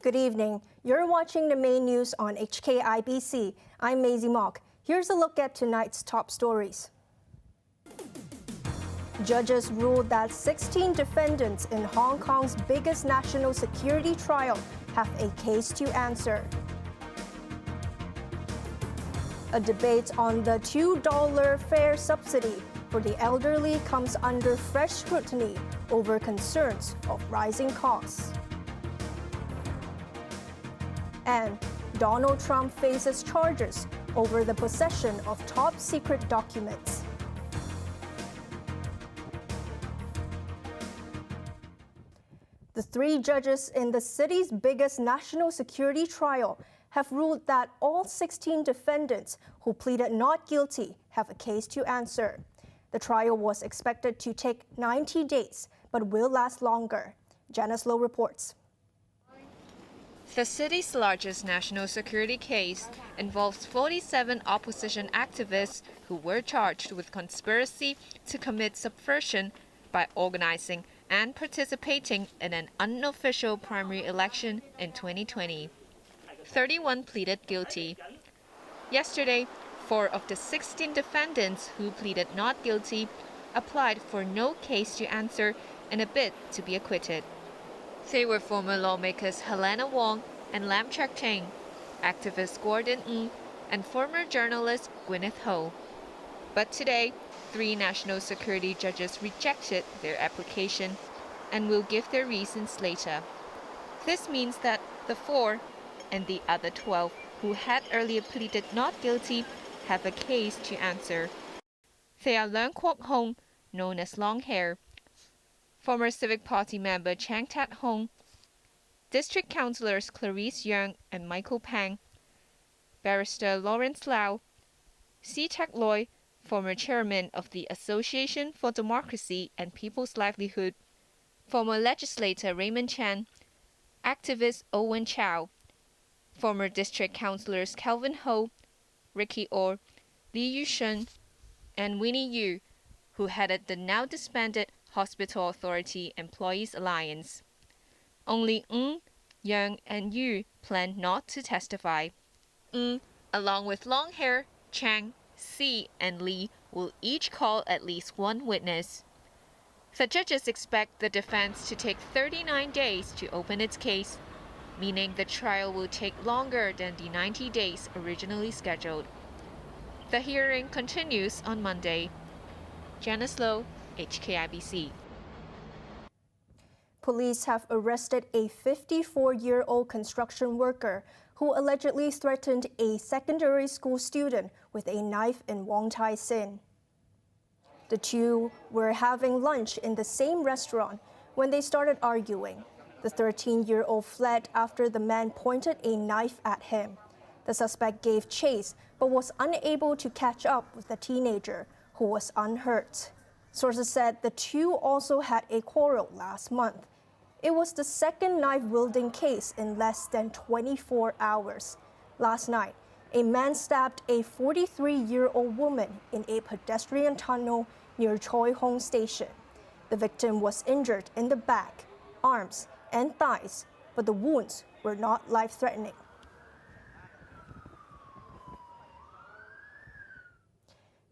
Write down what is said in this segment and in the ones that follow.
Good evening. You're watching the main news on HKIBC. I'm Maisy Mok. Here's a look at tonight's top stories. Judges ruled that 16 defendants in Hong Kong's biggest national security trial have a case to answer. A debate on the $2 fare subsidy for the elderly comes under fresh scrutiny over concerns of rising costs. And Donald Trump faces charges over the possession of top-secret documents. The 3 judges in the city's biggest national security trial have ruled that all 16 defendants who pleaded not guilty have a case to answer. The trial was expected to take 90 days, but will last longer. Janice Low reports. The city's largest national security case involves 47 opposition activists who were charged with conspiracy to commit subversion by organizing and participating in an unofficial primary election in 2020. 31 pleaded guilty. Yesterday, 4 of the 16 defendants who pleaded not guilty applied for no case to answer in a bid to be acquitted. They were former lawmakers Helena Wong and Lam Cheuk Ching, activist Gordon Ng, and former journalist Gwyneth Ho. But today, 3 national security judges rejected their application and will give their reasons later. This means that the 4 and the other 12 who had earlier pleaded not guilty have a case to answer. They are Leung Kwok Hong, known as Long Hair, former Civic Party member Chang Tat Hong, District Councillors Clarice Yeung and Michael Pang, Barrister Lawrence Lau, See Tak Loi, former chairman of the Association for Democracy and People's Livelihood, former legislator Raymond Chan, activist Owen Chow, former district councillors Kelvin Ho, Ricky Orr, Lee Yushun, and Winnie Yu, who headed the now disbanded Hospital Authority Employees Alliance. Only Ng, Yeung, and Yu plan not to testify. Ng, along with Long Hair, Chang, Si, and Lee, will each call at least 1 witness. The judges expect the defense to take 39 days to open its case, meaning the trial will take longer than the 90 days originally scheduled. The hearing continues on Monday. Janice Low, HKIBC. Police have arrested a 54-year-old construction worker who allegedly threatened a secondary school student with a knife in Wong Tai Sin. The 2 were having lunch in the same restaurant when they started arguing. The 13-year-old fled after the man pointed a knife at him. The suspect gave chase but was unable to catch up with the teenager, who was unhurt. Sources said the 2 also had a quarrel last month. It was the second knife-wielding case in less than 24 hours. Last night, a man stabbed a 43-year-old woman in a pedestrian tunnel near Choi Hong Station. The victim was injured in the back, arms, and thighs, but the wounds were not life-threatening.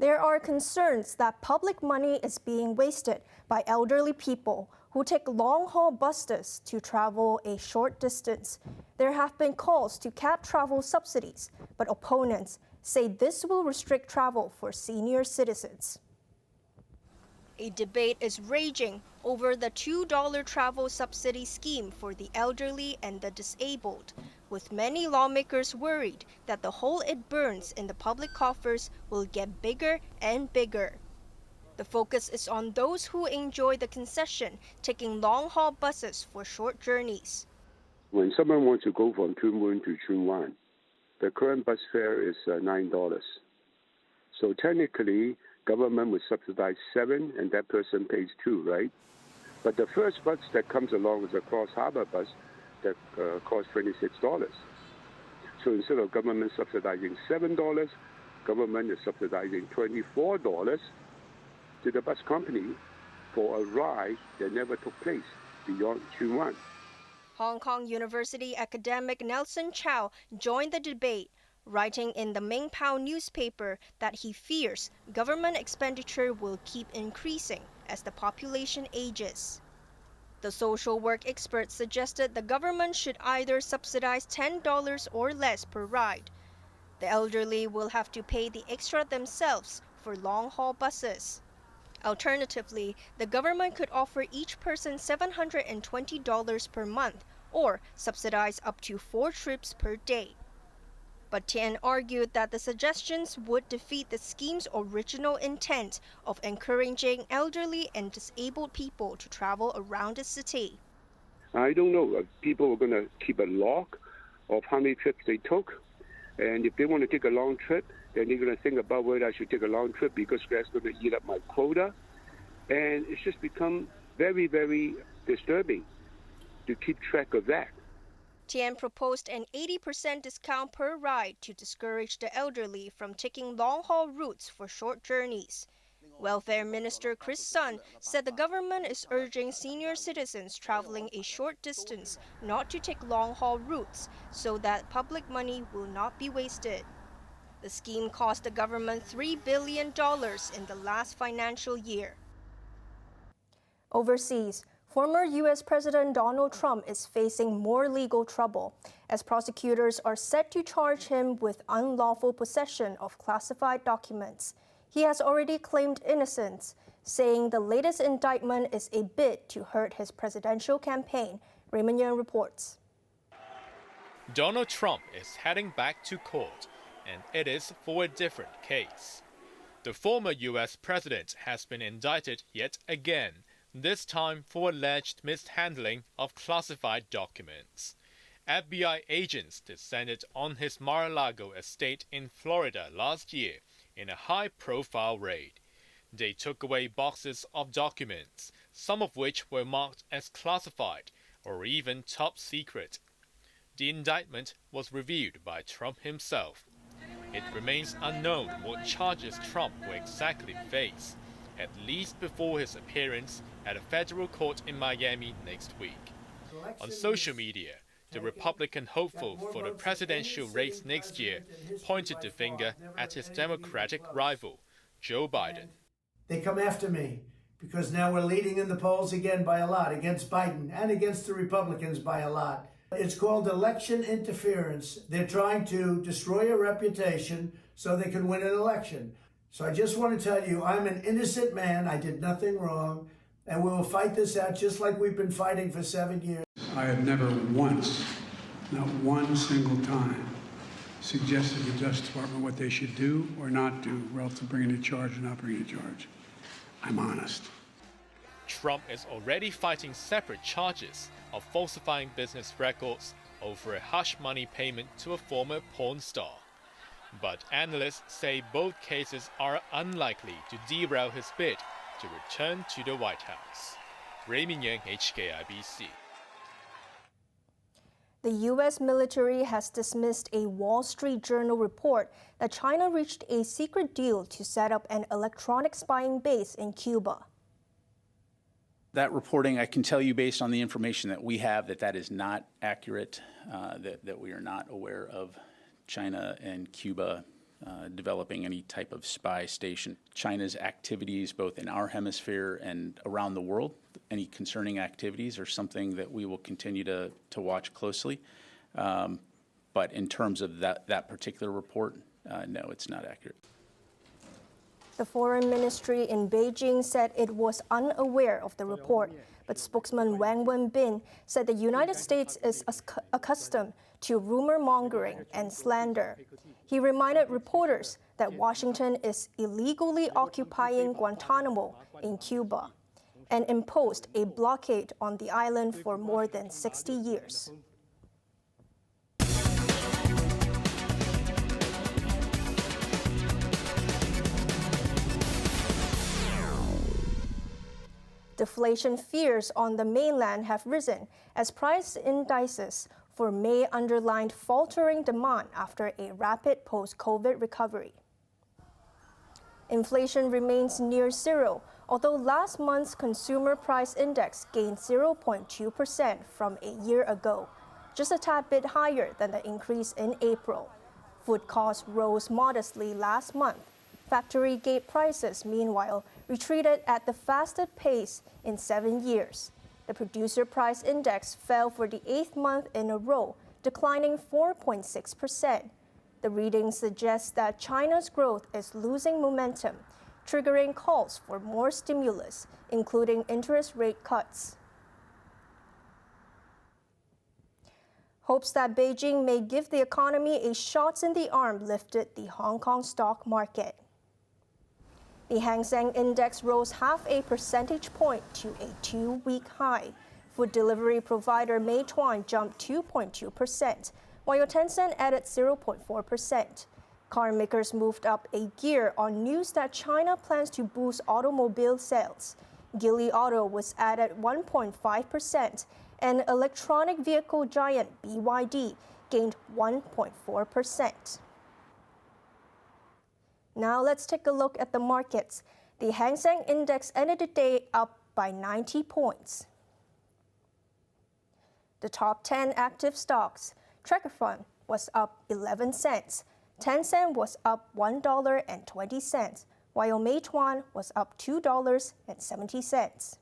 There are concerns that public money is being wasted by elderly people who take long-haul buses to travel a short distance. There have been calls to cap travel subsidies, but opponents say this will restrict travel for senior citizens. A debate is raging over the $2 travel subsidy scheme for the elderly and the disabled, with many lawmakers worried that the hole it burns in the public coffers will get bigger and bigger. The focus is on those who enjoy the concession, taking long-haul buses for short journeys. When someone wants to go from Tuen Mun to Tsuen Wan, the current bus fare is $9. So technically, government would subsidize 7 and that person pays 2, right? But the first bus that comes along is a cross-harbor bus that costs $26. So instead of government subsidizing $7, government is subsidizing $24 to the bus company for a ride that never took place beyond Tsuen Wan. Hong Kong University academic Nelson Chow joined the debate, writing in the Mingpao newspaper that he fears government expenditure will keep increasing as the population ages. The social work expert suggested the government should either subsidize $10 or less per ride. The elderly will have to pay the extra themselves for long-haul buses. Alternatively, the government could offer each person $720 per month or subsidize up to 4 trips per day. But Tian argued that the suggestions would defeat the scheme's original intent of encouraging elderly and disabled people to travel around the city. I don't know if people are going to keep a log of how many trips they took. And if they want to take a long trip, then they're going to think about whether I should take a long trip because that's going to eat up my quota. And it's just become very, very disturbing to keep track of that. Tian proposed an 80% discount per ride to discourage the elderly from taking long-haul routes for short journeys. Welfare Minister Chris Sun said the government is urging senior citizens traveling a short distance not to take long-haul routes so that public money will not be wasted. The scheme cost the government $3 billion in the last financial year. Overseas, former U.S. President Donald Trump is facing more legal trouble as prosecutors are set to charge him with unlawful possession of classified documents. He has already claimed innocence, saying the latest indictment is a bid to hurt his presidential campaign. Raymond Yang reports. Donald Trump is heading back to court, and it is for a different case. The former U.S. president has been indicted yet again, this time for alleged mishandling of classified documents. FBI agents descended on his Mar-a-Lago estate in Florida last year in a high-profile raid. They took away boxes of documents, some of which were marked as classified or even top secret. The indictment was reviewed by Trump himself. It remains unknown what charges Trump will exactly face, at least before his appearance at a federal court in Miami next week. On social media, the Republican hopeful for the presidential race next year pointed the finger at his Democratic rival, Joe Biden. They come after me because now we're leading in the polls again by a lot against Biden and against the Republicans by a lot. It's called election interference. They're trying to destroy your reputation so they can win an election. So I just want to tell you, I'm an innocent man. I did nothing wrong. And we will fight this out just like we've been fighting for 7 years. I have never once, not one single time, suggested to the Justice Department what they should do or not do relative to bringing a charge or not bringing a charge. I'm honest. Trump is already fighting separate charges of falsifying business records over a hush money payment to a former porn star. But analysts say both cases are unlikely to derail his bid to return to the White House. Raymond Yang, HKIBC. The U.S. military has dismissed a Wall Street Journal report that China reached a secret deal to set up an electronic spying base in Cuba. That reporting, I can tell you based on the information that we have, that is not accurate, that we are not aware of China and Cuba developing any type of spy station. China's activities, both in our hemisphere and around the world, any concerning activities are something that we will continue to watch closely. But in terms of that particular report, no, it's not accurate. The Foreign Ministry in Beijing said it was unaware of the report, but spokesman Wang Wenbin said the United States is accustomed to rumor mongering and slander. He reminded reporters that Washington is illegally occupying Guantanamo in Cuba and imposed a blockade on the island for more than 60 years. Deflation fears on the mainland have risen as price indices for May underlined faltering demand after a rapid post-COVID recovery. Inflation remains near zero, although last month's consumer price index gained 0.2% from a year ago, just a tad bit higher than the increase in April. Food costs rose modestly last month. Factory gate prices, meanwhile, retreated at the fastest pace in 7 years. The producer price index fell for the 8th month in a row, declining 4.6%. The reading suggests that China's growth is losing momentum, triggering calls for more stimulus, including interest rate cuts. Hopes that Beijing may give the economy a shot in the arm lifted the Hong Kong stock market. The Hang Seng Index rose half a percentage point to a 2-week high. Food delivery provider Meituan jumped 2.2%, while Tencent added 0.4%. Car makers moved up a gear on news that China plans to boost automobile sales. Geely Auto was added 1.5%, and electronic vehicle giant BYD gained 1.4%. Now let's take a look at the markets. The Hang Seng Index ended the day up by 90 points. The top 10 active stocks. Tracker Fund was up 11 cents. Tencent was up $1.20, while Meituan was up $2.70.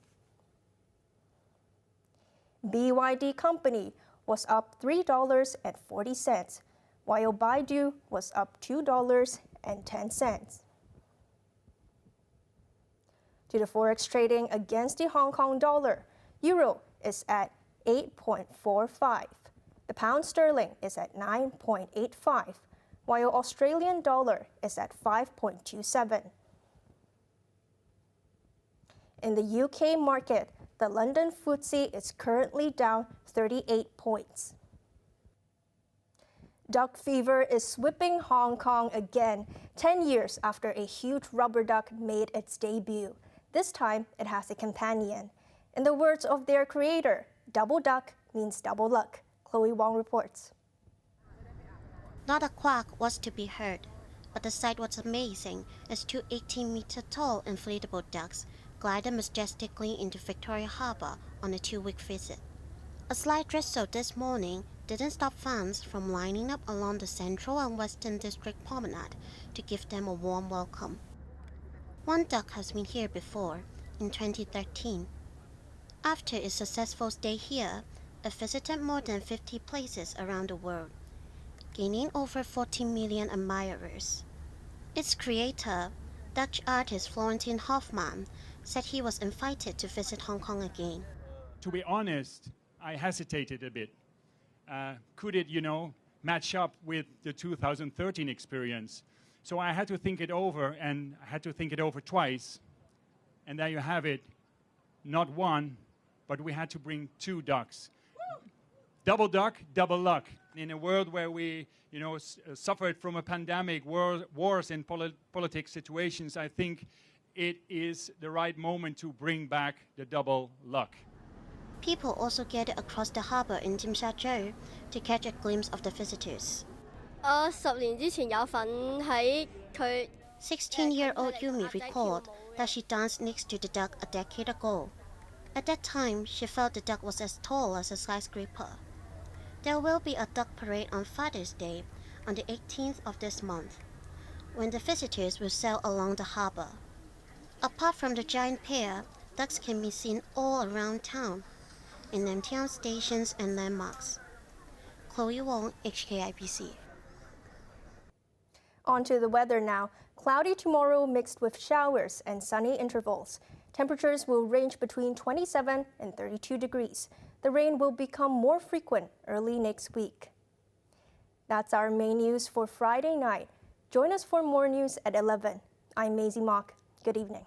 BYD Company was up $3.40, while Baidu was up $2.10. To the forex trading against the Hong Kong dollar, euro is at 8.45. The pound sterling is at 9.85, while Australian dollar is at 5.27. In the UK market, the London FTSE is currently down 38 points. Duck fever is sweeping Hong Kong again, 10 years after a huge rubber duck made its debut. This time, it has a companion. In the words of their creator, double duck means double luck. Chloe Wong reports. Not a quack was to be heard, but the sight was amazing as two 18-meter-tall inflatable ducks glided majestically into Victoria Harbour on a 2-week visit. A slight drizzle this morning didn't stop fans from lining up along the Central and Western District Promenade to give them a warm welcome. One duck has been here before, in 2013. After its successful stay here, it visited more than 50 places around the world, gaining over 14 million admirers. Its creator, Dutch artist Florentin Hofman, said he was invited to visit Hong Kong again. To be honest, I hesitated a bit. Could it, match up with the 2013 experience? So I had to think it over, and I had to think it over twice. And there you have it, not one, but we had to bring 2 ducks. Double duck, double luck. In a world where we, suffered from a pandemic, wars and politics situations, I think it is the right moment to bring back the double luck. People also gathered across the harbour in Tsim Sha Tsui to catch a glimpse of the visitors. 16-year-old Yumi recalled that she danced next to the duck a decade ago. At that time, she felt the duck was as tall as a skyscraper. There will be a duck parade on Father's Day, on the 18th of this month, when the visitors will sail along the harbour. Apart from the giant pair, ducks can be seen all around town, in Namtian stations and landmarks. Chloe Wong, HKIBC. On to the weather now. Cloudy tomorrow mixed with showers and sunny intervals. Temperatures will range between 27 and 32 degrees. The rain will become more frequent early next week. That's our main news for Friday night. Join us for more news at 11. I'm Maisy Mok. Good evening.